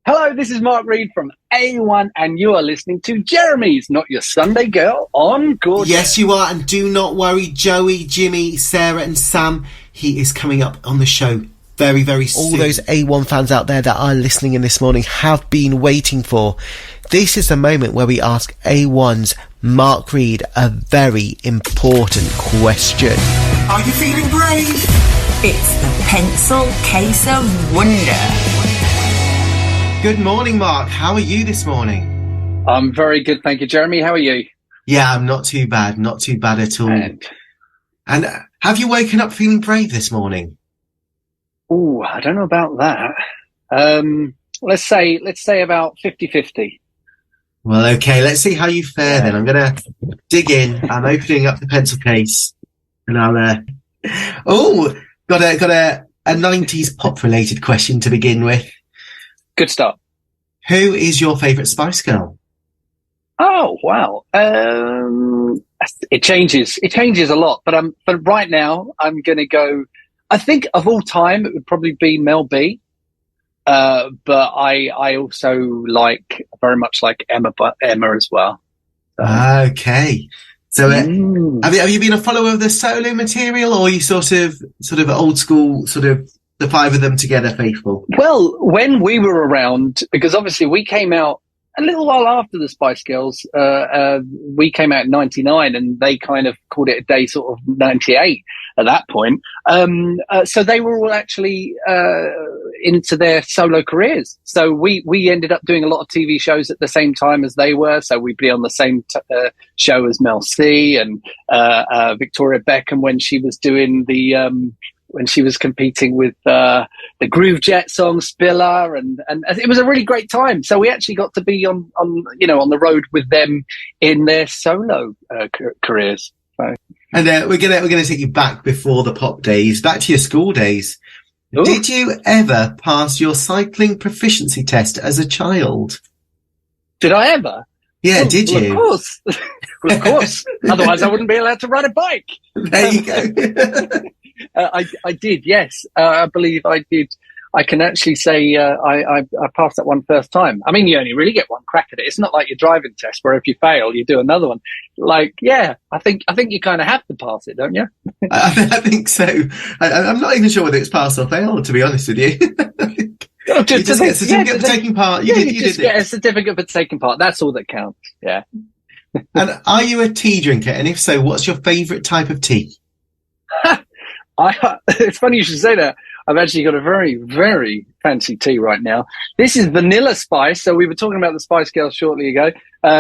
Hello, this is Mark Reed from A1, and you are listening to Jeremy's Not Your Sunday Girl on Gorgeous. Yes, you are, and do not worry, Joey, Jimmy, Sarah and Sam, he is coming up on the show very, very soon. All those A1 fans out there that are listening in this morning have been waiting for. This is the moment where we ask A1's Mark Reed a very important question. Are you feeling brave? It's the pencil case of wonder. Good morning, Mark. How are you this morning? I'm very good, thank you, Jeremy. How are you? Yeah, I'm not too bad at all. And have you woken up feeling brave this morning? Oh, I don't know about that. Let's say about 50-50. Well, okay, let's see how you fare then. I'm going to dig in. I'm opening up the pencil case and I'll, got a 90s pop related question to begin with. Good start. Who is your favourite Spice Girl? Oh, wow. It changes. It changes a lot. But right now, I'm going to go. I think of all time, it would probably be Mel B. But I also very much like Emma as well. So. Okay. So have you been a follower of the solo material, or are you sort of old school, sort of the five of them together faithful? Well, when we were around, because obviously we came out a little while after the Spice Girls, we came out in 99 and they kind of called it a day sort of 98 at that point. So they were all actually into their solo careers. So we ended up doing a lot of TV shows at the same time as they were. So we'd be on the same show as Mel C and Victoria Beckham when she was doing when she was competing with the Groove Jet song Spiller, and it was a really great time. So we actually got to be on the road with them in their solo careers. So. And we're gonna take you back before the pop days, back to your school days. Ooh. Did you ever pass your cycling proficiency test as a child? Did I ever? Yeah, did you? Of course. Of course. Otherwise, I wouldn't be allowed to ride a bike. There you go. I did, yes. I believe I did. I can actually say I passed that one first time. I mean, you only really get one crack at it. It's not like your driving test where if you fail, you do another one. I think you kind of have to pass it, don't you? I think so. I'm not even sure whether it's pass or fail, to be honest with you. You just get a certificate for taking part. You did get a certificate for taking part. That's all that counts. Yeah. And are you a tea drinker? And if so, what's your favourite type of tea? It's funny you should say that. I've actually got a very, very fancy tea right now. This is vanilla spice. So we were talking about the Spice Girls shortly ago.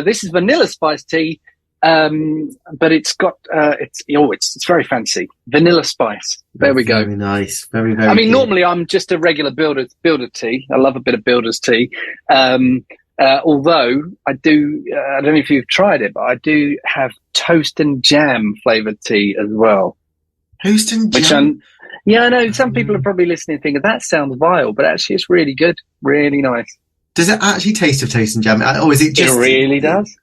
This is vanilla spice tea, but it's got it's very fancy. Vanilla spice. There we go. Very nice. Very, very. I mean, good. Normally I'm just a regular builder tea. I love a bit of builder's tea. Although I do, I don't know if you've tried it, but I do have toast and jam flavoured tea as well. Toast and jam? I know some people are probably listening and thinking, that sounds vile, but actually it's really good, really nice. Does it actually taste of toast and jam? Or is it just... It really does.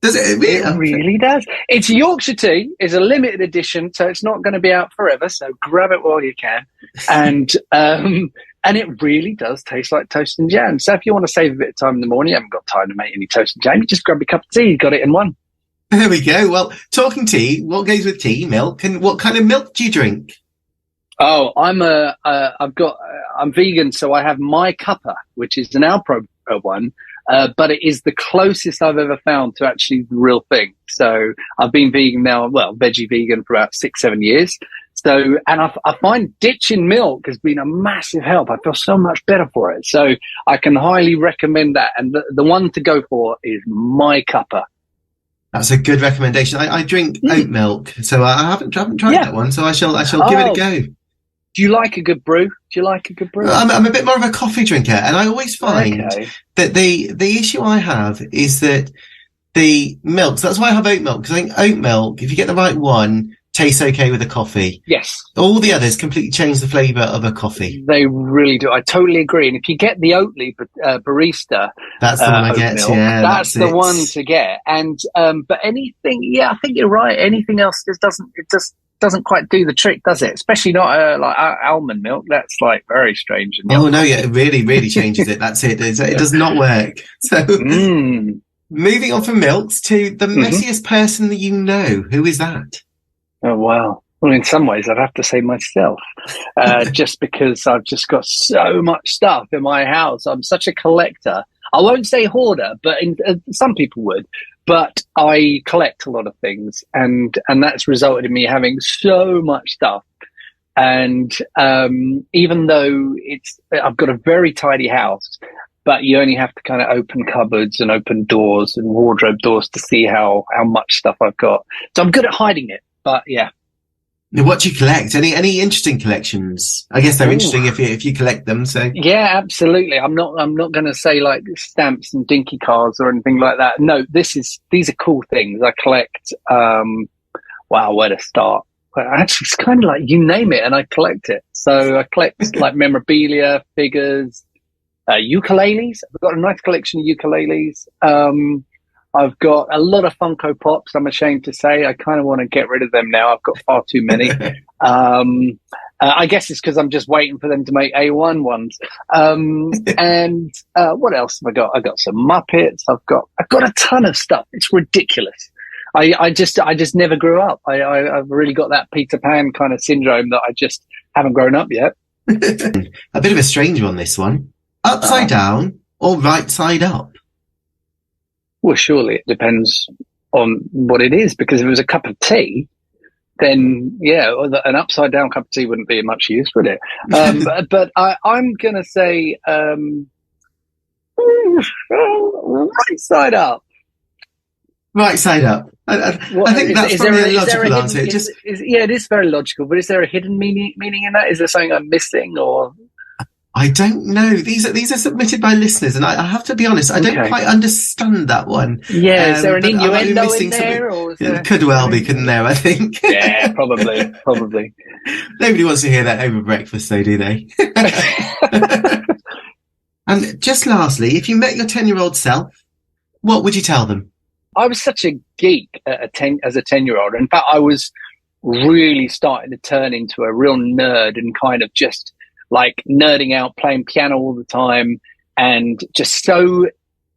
Does it? Really? It really does. It's Yorkshire tea. It's a limited edition, so it's not going to be out forever, so grab it while you can. And it really does taste like toast and jam. So if you want to save a bit of time in the morning, you haven't got time to make any toast and jam, you just grab a cup of tea, you got it in one. There we go. Well, talking tea, what goes with tea? Milk. And what kind of milk do you drink? Oh, I'm vegan, so I have my cuppa, which is an Alpro one, but it is the closest I've ever found to actually the real thing. So I've been vegan now, veggie vegan for about 6-7 years. So, and I find ditching milk has been a massive help. I feel so much better for it. So I can highly recommend that. And the one to go for is my cuppa. That's a good recommendation. I drink oat milk, so I haven't tried that one. So I shall give it a go. Do you like a good brew? I'm a bit more of a coffee drinker, and I always find that the issue I have is that the milk. So that's why I have oat milk, because I think oat milk, if you get the right one, tastes okay with a coffee. Yes. All the others completely change the flavour of a coffee. They really do. I totally agree. And if you get the Oatly barista, that's the one I get. Milk, that's the one to get. And but anything, I think you're right. Anything else just doesn't quite do the trick, does it? Especially not like almond milk. That's like very strange. Oh no, yeah, it really, really changes it. That's it. It does not work. So moving on from milks to the messiest person that you know. Who is that? Oh wow. Well, in some ways, I'd have to say myself, just because I've just got so much stuff in my house. I'm such a collector. I won't say hoarder, but some people would. But I collect a lot of things, and that's resulted in me having so much stuff. And even though I've got a very tidy house, but you only have to kind of open cupboards and open doors and wardrobe doors to see how much stuff I've got. So I'm good at hiding it, but yeah. What do you collect? Any interesting collections? I guess they're interesting if you collect them. So yeah, absolutely. I'm not going to say like stamps and dinky cards or anything like that. No, these are cool things. I collect. Wow, where to start? Well, actually, it's kind of like you name it, and I collect it. So I collect like memorabilia, figures, ukuleles. I've got a nice collection of ukuleles. I've got a lot of Funko Pops, I'm ashamed to say. I kind of want to get rid of them now. I've got far too many. I guess it's because I'm just waiting for them to make A1 ones. And what else have I got? I got some Muppets. I've got a ton of stuff. It's ridiculous. I just never grew up. I've really got that Peter Pan kind of syndrome that I just haven't grown up yet. A bit of a strange one, this one. Upside down or right side up? Well, surely it depends on what it is, because if it was a cup of tea, then yeah, an upside down cup of tea wouldn't be of much use, would it? But I'm going to say right side up. Right side up. I think that's probably a logical answer. It is very logical, but is there a hidden meaning in that? Is there something I'm missing, or? I don't know. These are submitted by listeners, and I have to be honest, I don't quite understand that one. Yeah, is there an innuendo in there? Or it could well be, couldn't there, I think? Yeah, probably. Nobody wants to hear that over breakfast, though, do they? And just lastly, if you met your 10-year-old self, what would you tell them? I was such a geek as a 10-year-old. In fact, I was really starting to turn into a real nerd and kind of just like nerding out, playing piano all the time, and just so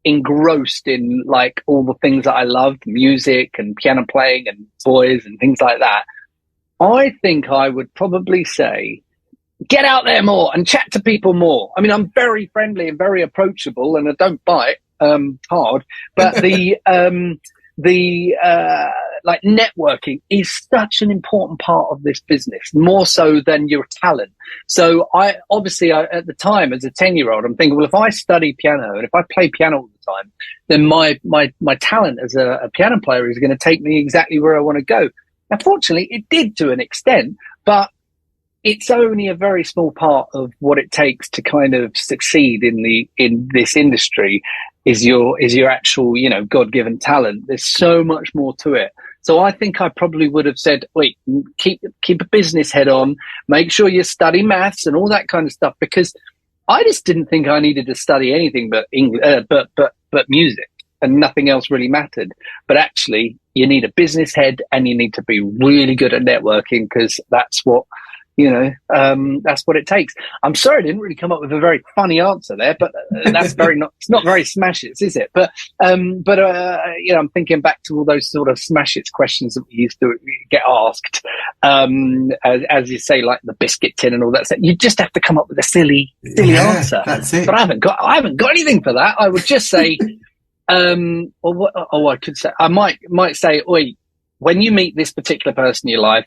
engrossed in like all the things that I loved, music and piano playing and boys and things like that. I think I would probably say, get out there more and chat to people more. I mean, I'm very friendly and very approachable, and I don't bite hard, but like networking is such an important part of this business, more so than your talent. So I at the time as a 10-year-old, I'm thinking, well, if I study piano and if I play piano all the time, then my talent as a piano player is going to take me exactly where I want to go. Now, fortunately, it did to an extent, but it's only a very small part of what it takes to kind of succeed in this industry is your actual, God-given talent. There's so much more to it. So I think I probably would have said, wait, keep a business head on, make sure you study maths and all that kind of stuff, because I just didn't think I needed to study anything but English, but music, and nothing else really mattered. But actually, you need a business head and you need to be really good at networking, because that's what that's what it takes. I'm sorry I didn't really come up with a very funny answer there, but it's not very Smash Hits, is it? But I'm thinking back to all those sort of Smash Hits questions that we used to get asked, as you say, like the biscuit tin and all that stuff. You just have to come up with a silly answer. That's it. But I haven't got anything for that. I would just say, I could say, I might say, oi, when you meet this particular person in your life,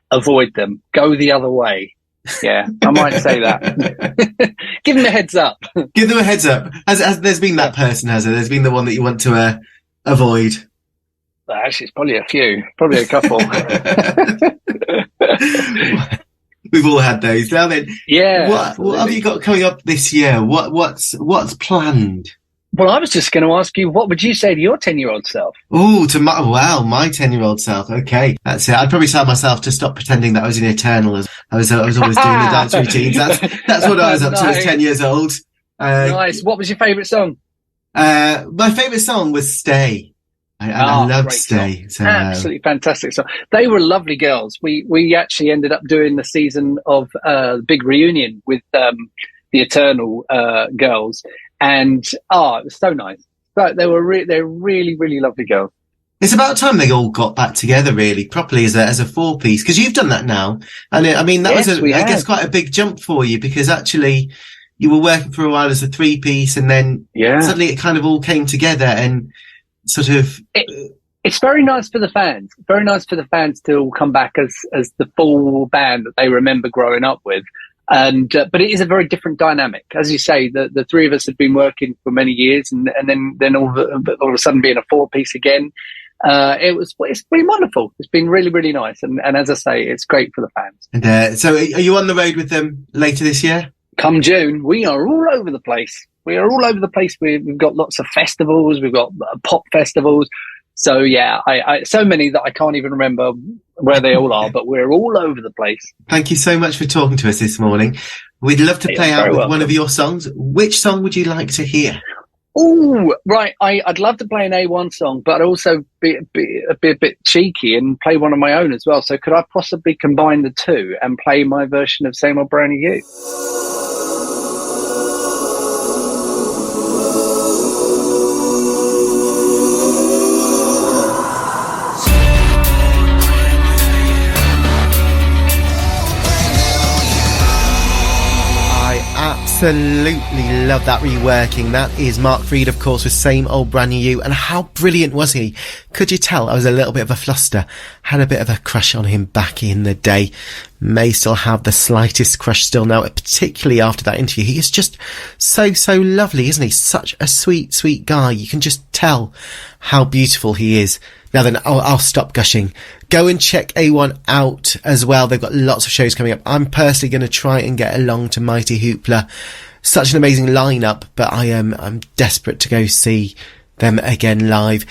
avoid them. Go the other way. Yeah, I might say that. Give them a heads up. Give them a heads up. Has there's been that person, has there? There's been the one that you want to avoid. Actually, it's probably a few. Probably a couple. We've all had those. Now then, yeah. What have you got coming up this year? What's planned? Well, I was just going to ask you, what would you say to your 10-year-old self? Oh, my 10-year-old self. Okay, that's it. I'd probably tell myself to stop pretending that I was an Eternal. I was always doing the dance routines. That's what I was up to at 10 years old. Nice. What was your favourite song? My favourite song was Stay. I loved Stay. So, absolutely fantastic. So they were lovely girls. We actually ended up doing the season of big reunion with the Eternal girls, and it was so nice. But they're really, really lovely girls. It's about time they all got back together, really, properly as a 4-piece, because you've done that now. And I mean, that was, I guess, quite a big jump for you, because actually you were working for a while as a 3-piece, and then suddenly it kind of all came together and sort of... It's very nice for the fans. Very nice for the fans to all come back as the full band that they remember growing up with. And but it is a very different dynamic. As you say, the three of us had been working for many years, and then all of a sudden being a 4-piece again. It's been wonderful. It's been really, really nice. And as I say, it's great for the fans. And so are you on the road with them later this year? Come June, we are all over the place. We've got lots of festivals. We've got pop festivals. So yeah, I so many that I can't even remember where they all are, but we're all over the place. Thank you so much for talking to us this morning. We'd love to play out with one of your songs. Which song would you like to hear? Oh, right. I'd love to play an A1 song, but I'd also be a bit cheeky and play one of my own as well. So could I possibly combine the two and play my version of Same Old Brand New You? Absolutely love that reworking. That is Mark Freed, of course, with Same Old Brand New You. And how brilliant was he? Could you tell I was a little bit of a fluster? Had a bit of a crush on him back in the day. May still have the slightest crush still now, particularly after that interview. He is just so lovely, isn't he? Such a sweet guy. You can just tell how beautiful he is. Now then, I'll stop gushing. Go and check A1 out as well. They've got lots of shows coming up. I'm personally going to try and get along to Mighty Hoopla. Such an amazing lineup, but I'm desperate to go see them again live.